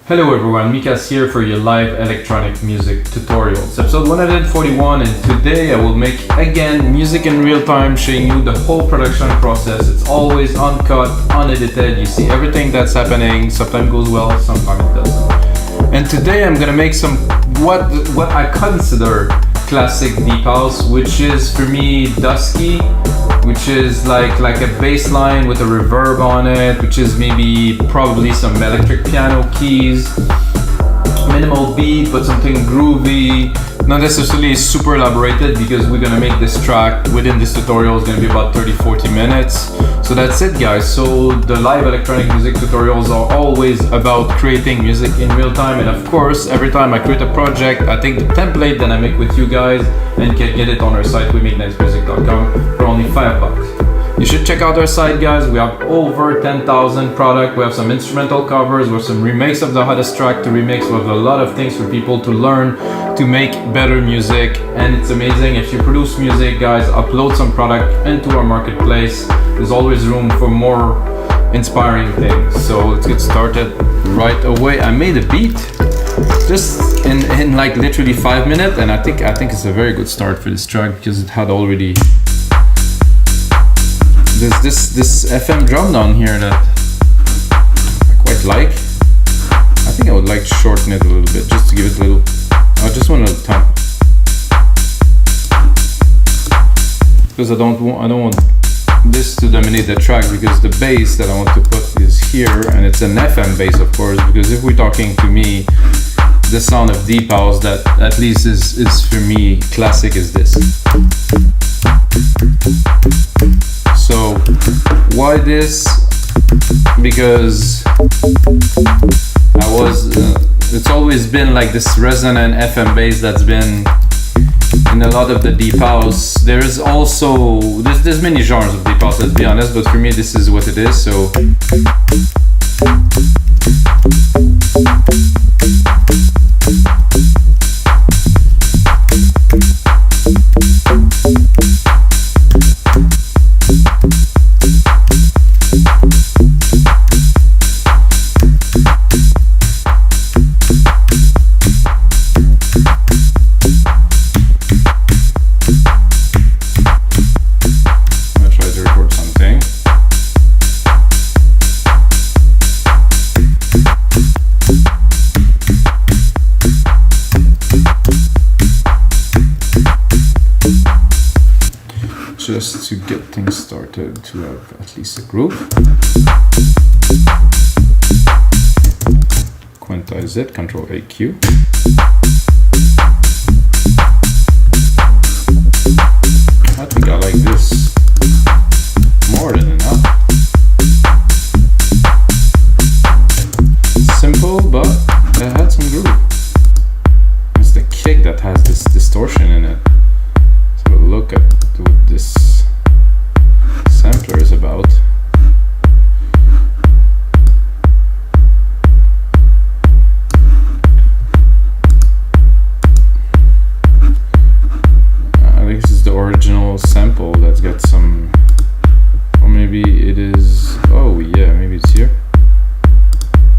Hello everyone, Mikas here for your live electronic music tutorials. Episode 141, and today I will make again music in real time, showing you the whole production process. It's always uncut, unedited. You see everything that's happening. Sometimes goes well, sometimes it doesn't. And today I'm gonna make some what I consider classic deep house, which is for me Dusky, which is like a bass line with a reverb on it, which is probably some electric piano keys, minimal beat but something groovy, not necessarily super elaborated, because we're gonna make this track within this tutorial is gonna be about 30-40 minutes. So that's it guys. So the live electronic music tutorials are always about creating music in real time, and of course every time I create a project I take the template that I make with you guys and can get it on our site wemakenicemusic.com for only $5. You should check out our site guys. We have over 10,000 products. We have some instrumental covers, we have some remakes of the hottest track to remix. We have a lot of things for people to learn to make better music, and it's amazing. If you produce music guys, upload some product into our marketplace. There's always room for more inspiring things. So let's get started right away. I made a beat just in like literally 5 minutes, and I think it's a very good start for this track because it had already this FM drum down here that I quite like. I think I would like to shorten it a little bit just to give it a little. I just want a little time because I don't want this to dominate the track, because the bass that I want to put is here, and it's an FM bass of course, because if we're talking to me the sound of deep house that at least is for me classic is this. So why this? Because it's always been like this resonant FM bass that's been in a lot of the deep house. There's also there's many genres of deep house, let's be honest, but for me this is what it is. So just to get things started, to have at least a groove. Quantize it, Control AQ. I think I like this more than enough. Simple, but it had some groove. It's the kick that has this distortion in it. So look at what this sampler is about. I think this is the original sample that's got some, or maybe it is, oh yeah, maybe it's here.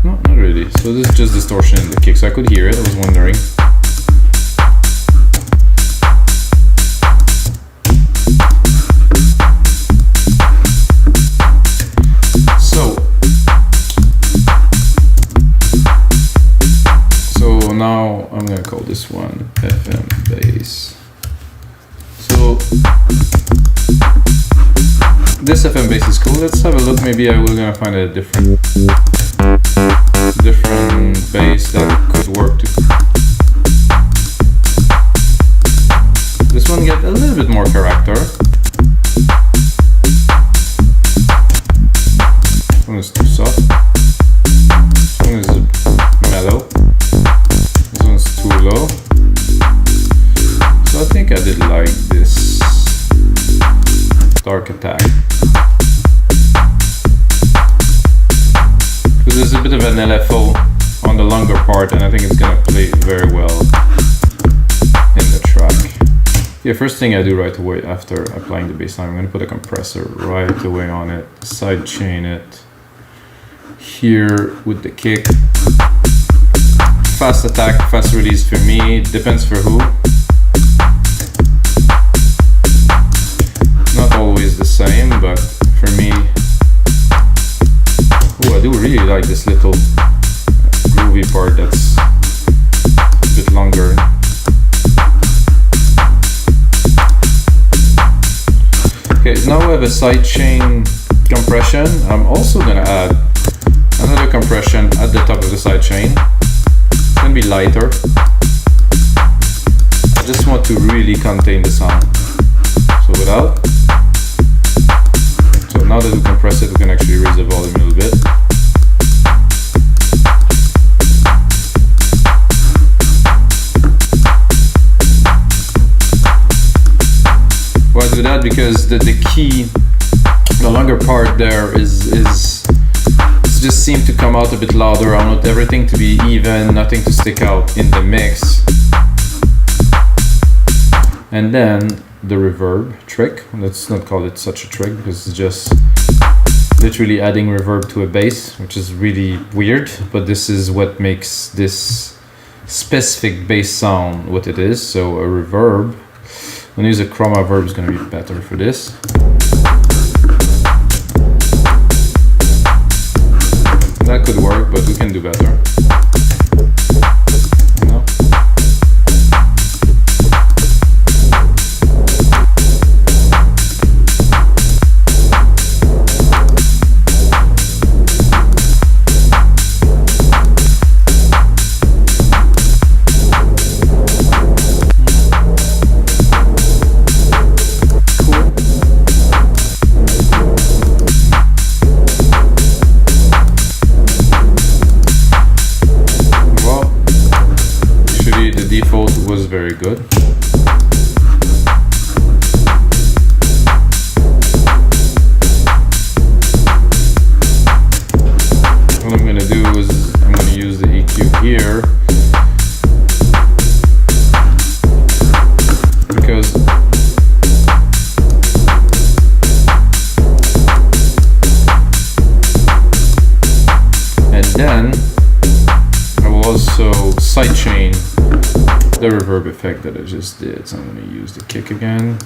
No, not really. So this is just distortion in the kick, so I could hear it, I was wondering. Now I'm gonna call this one FM bass. So this FM bass is cool. Let's have a look. Maybe I will gonna find a different bass that could work too. This one get a little bit more character. This one is too soft. This one is mellow. Too low. So I think I did like this dark attack, because there's a bit of an LFO on the longer part, and I think it's gonna play very well in the track. Yeah, first thing I do right away after applying the bassline, I'm gonna put a compressor right away on it, side chain it here with the kick. fast attack, fast release for me. It depends for who. Not always the same, but for me, oh, I do really like this little groovy part that's a bit longer. Okay, now we have a sidechain compression. I'm also gonna add another compression at the top of the sidechain. It's gonna be lighter. I just want to really contain the sound. So without. So now that we compress it, we can actually raise the volume a little bit. Why do that? Because the key, the longer part there is just seem to come out a bit louder. I want everything to be even, nothing to stick out in the mix. And then the reverb trick. Let's not call it such a trick because it's just literally adding reverb to a bass, which is really weird, but this is what makes this specific bass sound what it is. So a reverb, I'm gonna use a chroma verb, is gonna be better for this. That could work, but we can do better. No? Was very good. What I'm going to do is I'm going to use the EQ here because and then I will also sidechain the reverb effect that I just did. So I'm going to use the kick again.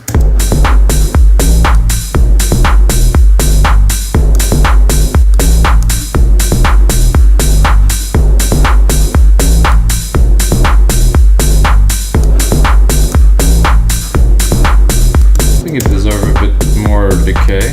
I think it deserves a bit more decay.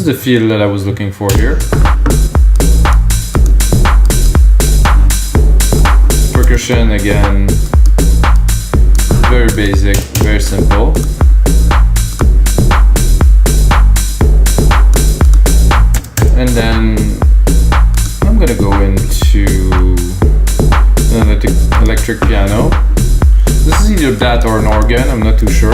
The feel that I was looking for here. Percussion again, very basic, very simple. And then I'm gonna go into an electric piano. This is either that or an organ, I'm not too sure.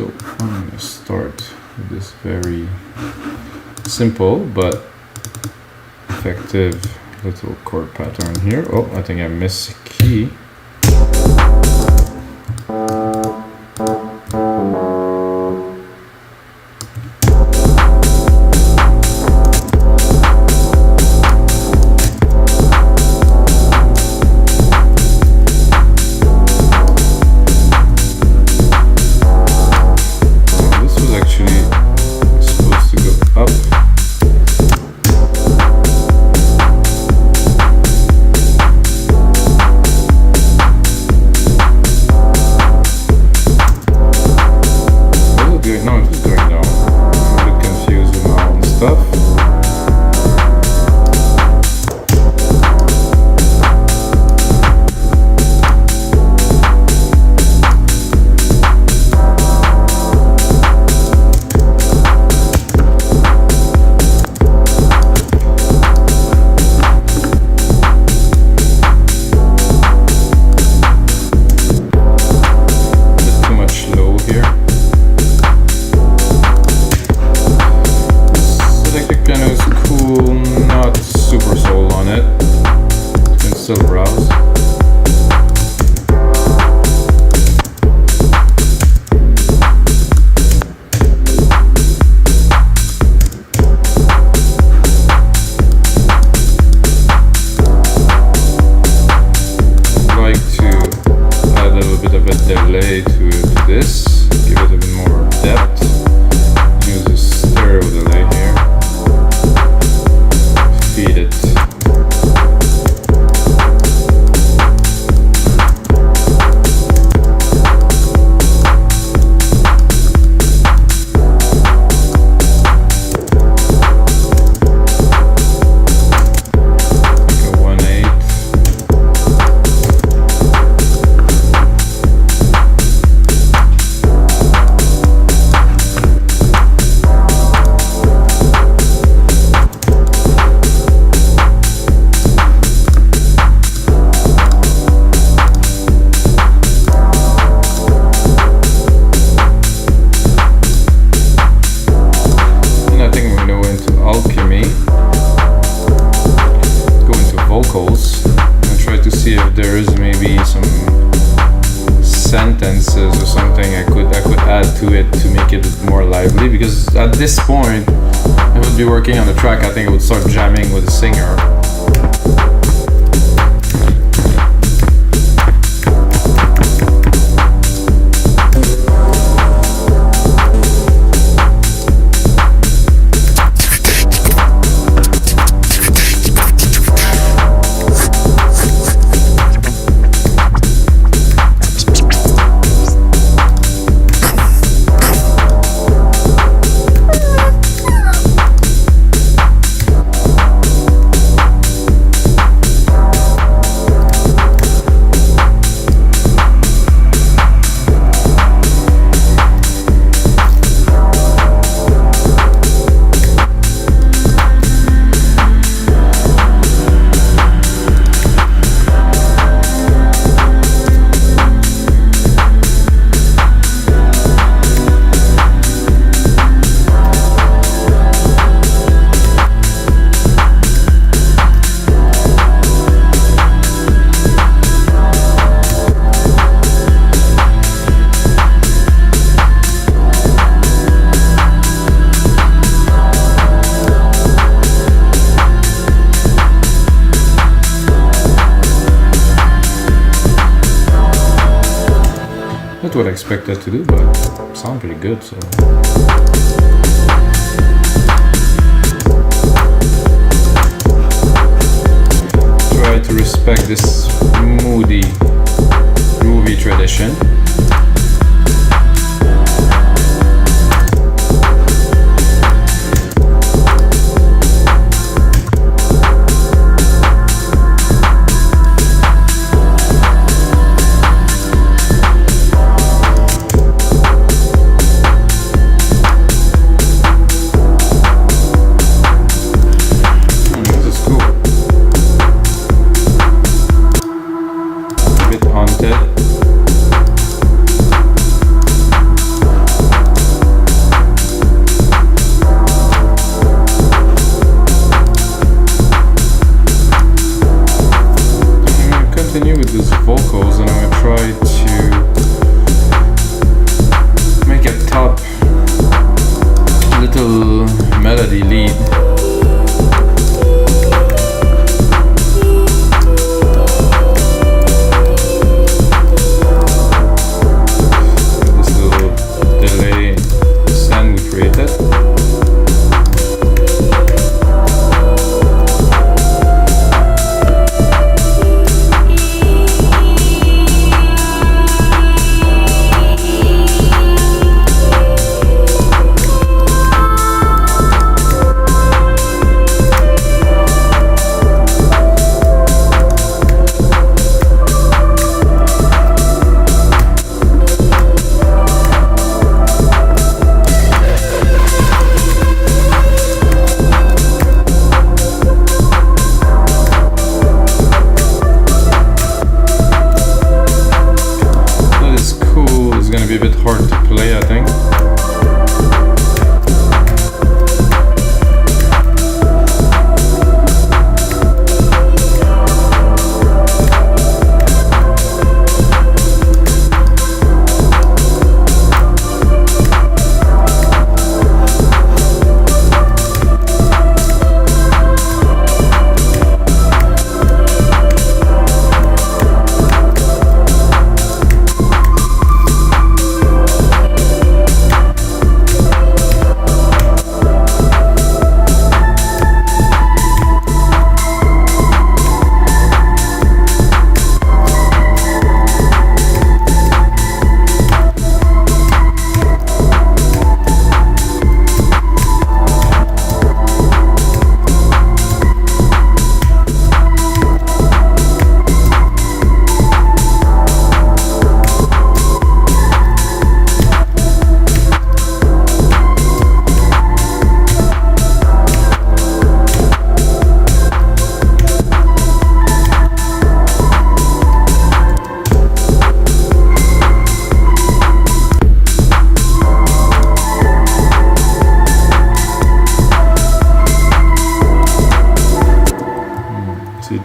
So I'm gonna start with this very simple but effective little chord pattern here. Oh, I think I missed a key. Sentences or something I could add to it to make it more lively, because at this point I would be working on the track, I think I would start jamming with the singer. Not what I expected to do, but it sounds pretty good, so. Try to respect this moody, groovy tradition.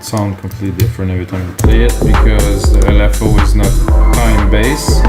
sound completely different every time you play it because the LFO is not time-based.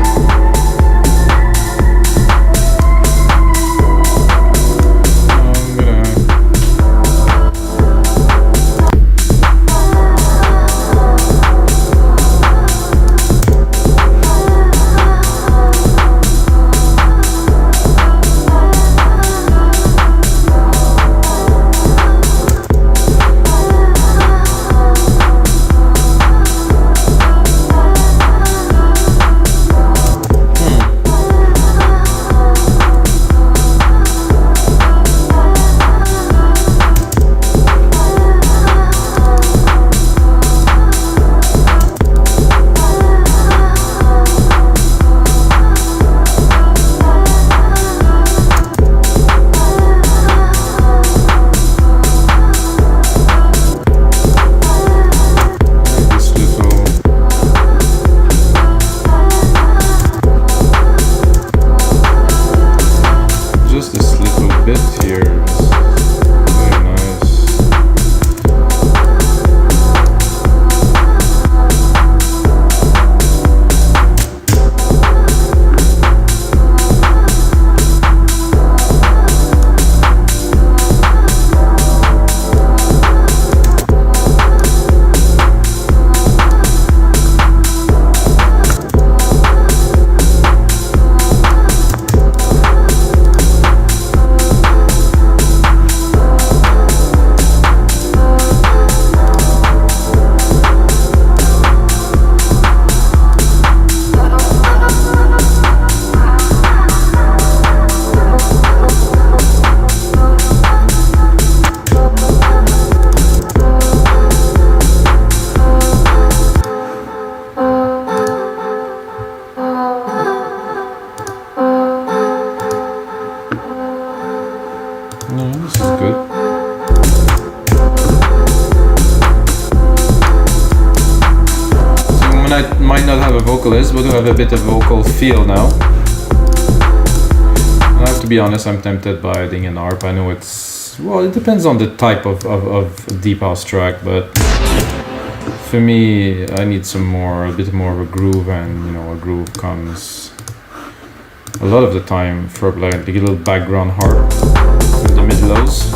Vocalist, but do have a bit of vocal feel now. I have to be honest, I'm tempted by adding an arp. I know it's, well, it depends on the type of deep house track, but for me, I need a bit more of a groove, and you know, a groove comes a lot of the time for like a little background harp in the mid lows.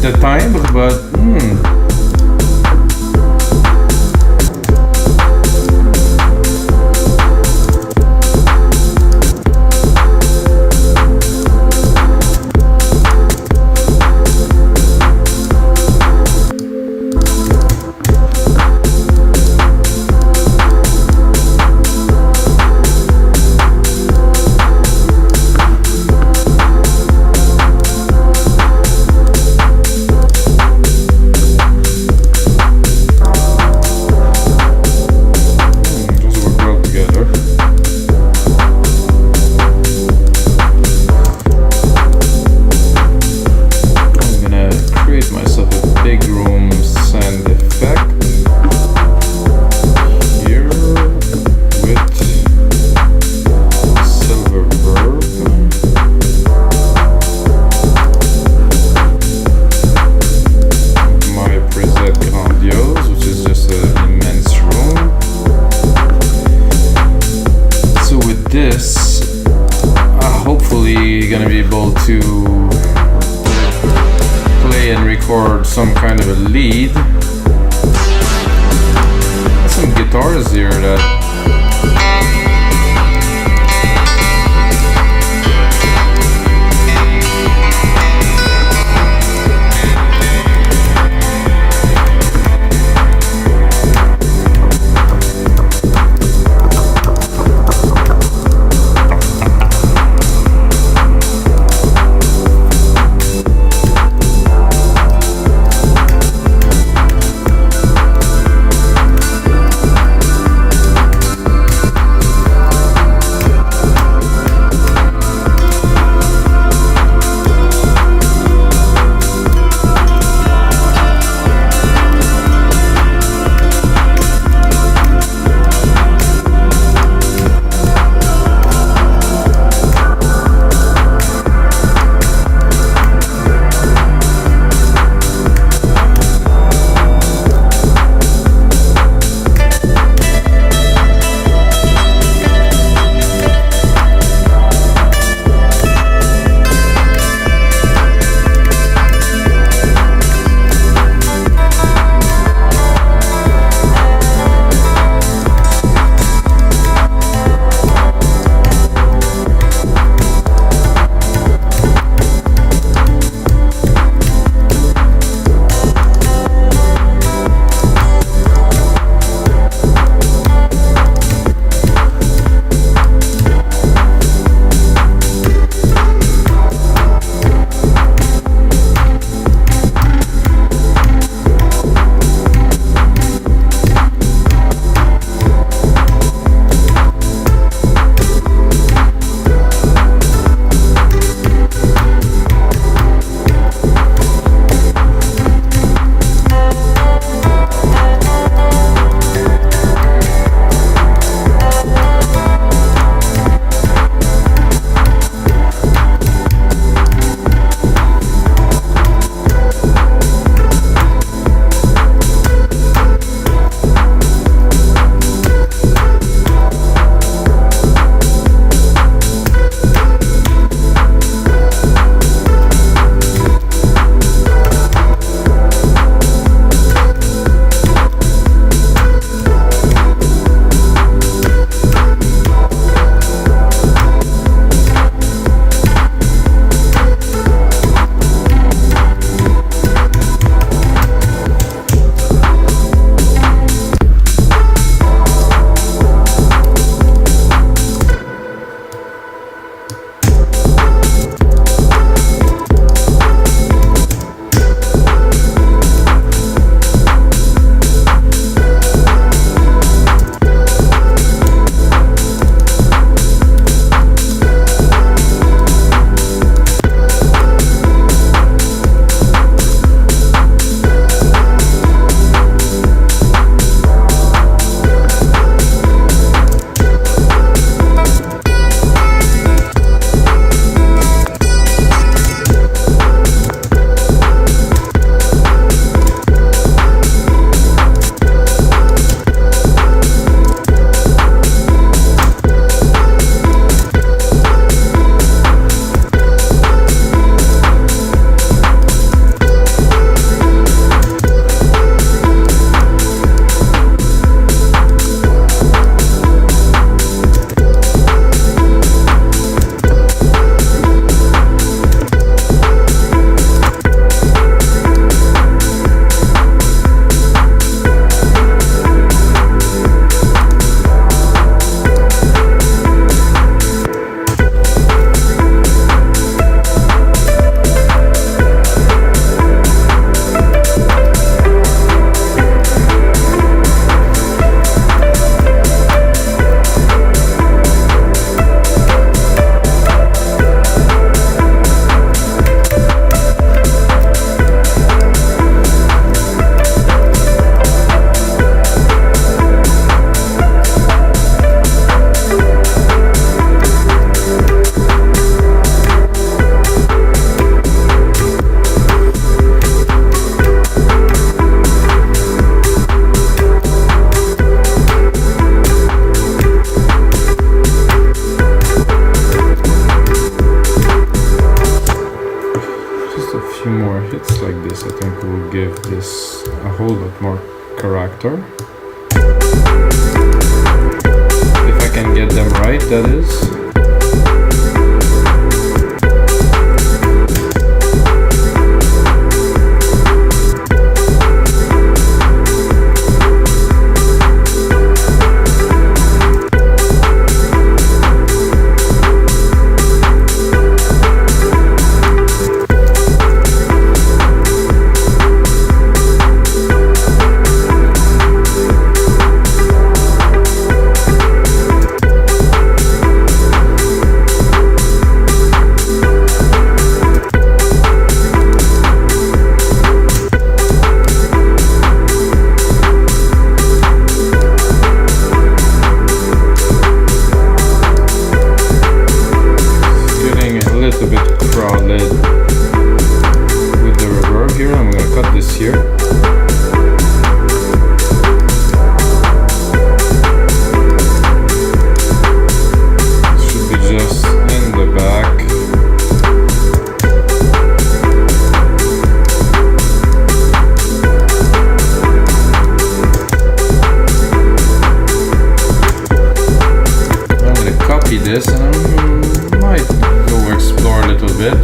The time, but gonna be able to play and record some kind of a lead. guitars here that this, I think will give this a whole lot more character. can get them right, that is. This and I might go explore a little bit.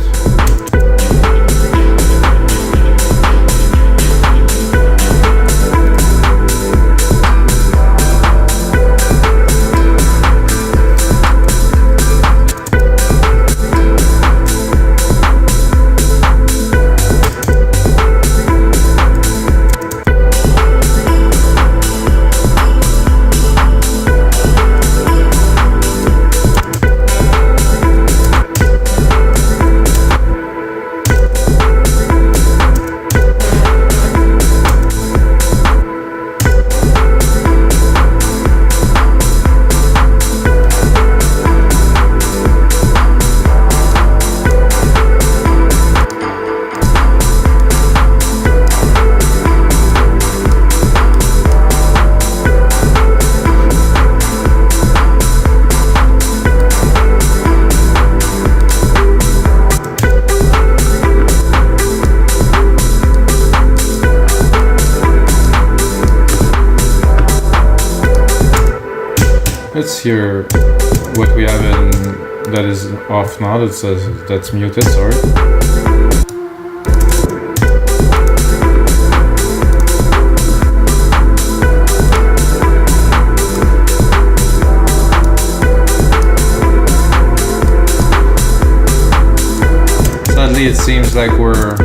Let's hear what we have in that is off now. That says that's muted. Sorry. Sadly, it seems like we're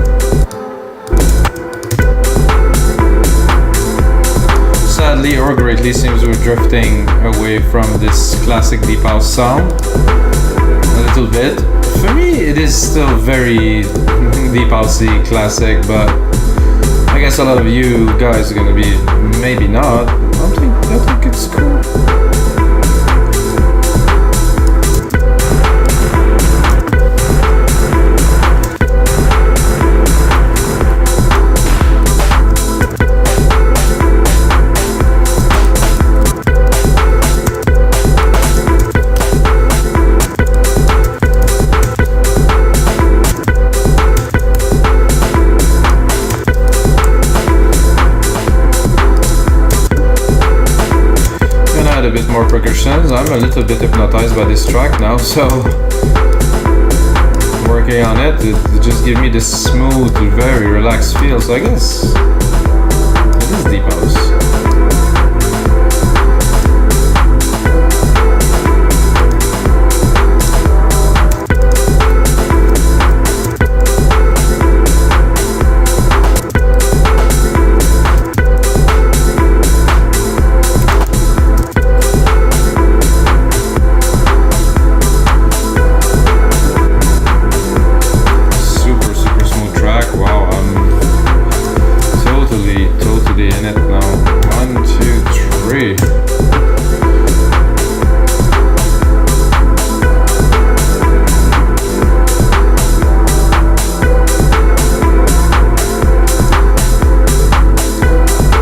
sadly or greatly seems we're drifting away from this classic deep house sound a little bit. For me, it is still very deep housey classic, but I guess a lot of you guys are gonna be maybe not. I think it's cool. A bit more percussions. I'm a little bit hypnotized by this track now, so working on it just gives me this smooth, very relaxed feel. So I guess it is deep house. In it now. 1, 2, 3.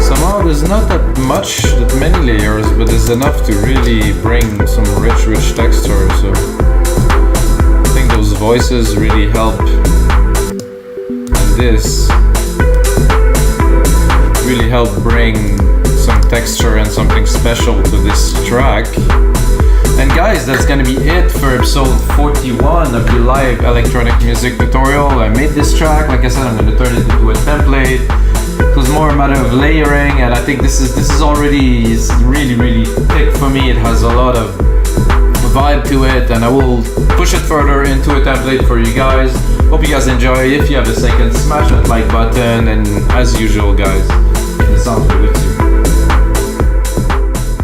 Somehow there's not that many layers, but there's enough to really bring some rich texture. So I think those voices really help. And this really help bring some texture and something special to this track. And guys, that's gonna be it for episode 41 of the live electronic music tutorial. I made this track, like I said, I'm gonna turn it into a template. It was more a matter of layering, and I think this is already really thick for me. It has a lot of vibe to it, and I will push it further into a template for you guys. Hope you guys enjoy. If you have a second, smash that like button, and as usual guys, the sounds are with you.